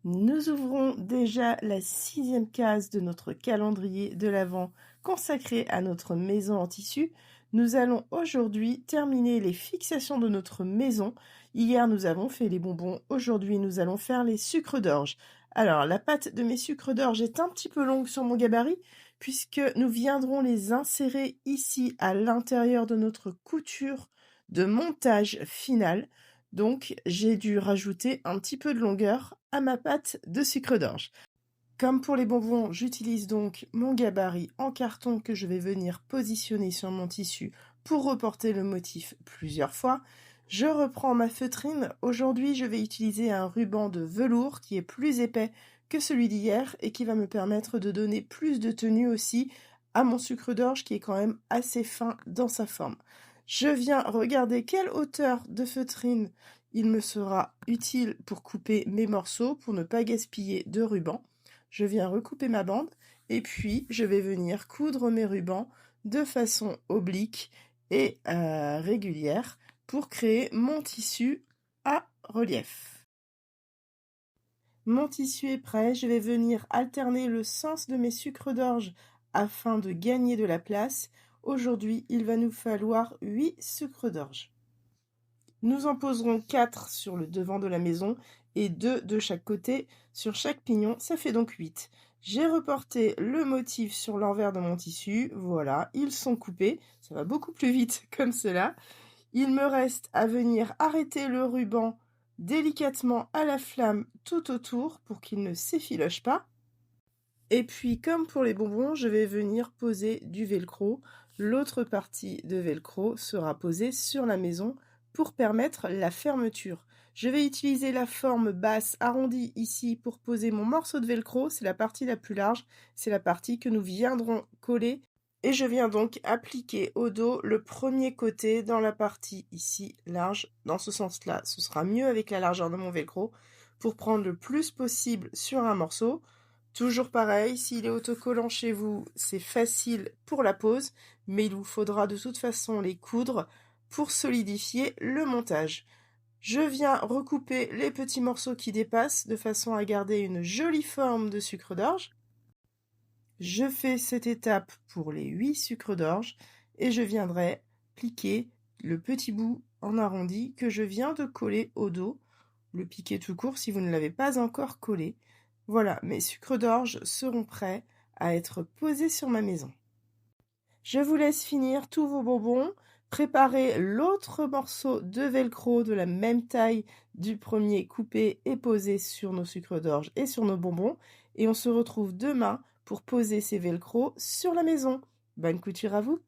Nous ouvrons déjà la 6e case de notre calendrier de l'Avent consacré à notre maison en tissu. Nous allons aujourd'hui terminer les fixations de notre maison. Hier, nous avons fait les bonbons. Aujourd'hui, nous allons faire les sucres d'orge. Alors, la pâte de mes sucres d'orge est un petit peu longue sur mon gabarit puisque nous viendrons les insérer ici à l'intérieur de notre couture de montage final. Donc, j'ai dû rajouter un petit peu de longueur à ma pâte de sucre d'orge. Comme pour les bonbons, j'utilise donc mon gabarit en carton que je vais venir positionner sur mon tissu pour reporter le motif plusieurs fois. Je reprends ma feutrine. Aujourd'hui, je vais utiliser un ruban de velours qui est plus épais que celui d'hier et qui va me permettre de donner plus de tenue aussi à mon sucre d'orge qui est quand même assez fin dans sa forme. Je viens regarder quelle hauteur de feutrine il me sera utile pour couper mes morceaux, pour ne pas gaspiller de ruban. Je viens recouper ma bande et puis je vais venir coudre mes rubans de façon oblique et régulière pour créer mon tissu à relief. Mon tissu est prêt, je vais venir alterner le sens de mes sucres d'orge afin de gagner de la place. Aujourd'hui, il va nous falloir 8 sucres d'orge. Nous en poserons 4 sur le devant de la maison et 2 de chaque côté sur chaque pignon, ça fait donc 8. J'ai reporté le motif sur l'envers de mon tissu, voilà, ils sont coupés, ça va beaucoup plus vite comme cela. Il me reste à venir arrêter le ruban délicatement à la flamme tout autour pour qu'il ne s'effiloche pas. Et puis, comme pour les bonbons, je vais venir poser du velcro. L'autre partie de velcro sera posée sur la maison pour permettre la fermeture. Je vais utiliser la forme basse arrondie ici pour poser mon morceau de velcro. C'est la partie la plus large, c'est la partie que nous viendrons coller. Et je viens donc appliquer au dos le premier côté dans la partie ici large. Dans ce sens-là, ce sera mieux avec la largeur de mon velcro pour prendre le plus possible sur un morceau. Toujours pareil, s'il est autocollant chez vous, c'est facile pour la pose, mais il vous faudra de toute façon les coudre pour solidifier le montage. Je viens recouper les petits morceaux qui dépassent de façon à garder une jolie forme de sucre d'orge. Je fais cette étape pour les 8 sucres d'orge et je viendrai pliquer le petit bout en arrondi que je viens de coller au dos. Le piquer tout court si vous ne l'avez pas encore collé. Voilà, mes sucres d'orge seront prêts à être posés sur ma maison. Je vous laisse finir tous vos bonbons. Préparez l'autre morceau de velcro de la même taille du premier coupé et posé sur nos sucres d'orge et sur nos bonbons. Et on se retrouve demain pour poser ces velcro sur la maison. Bonne couture à vous!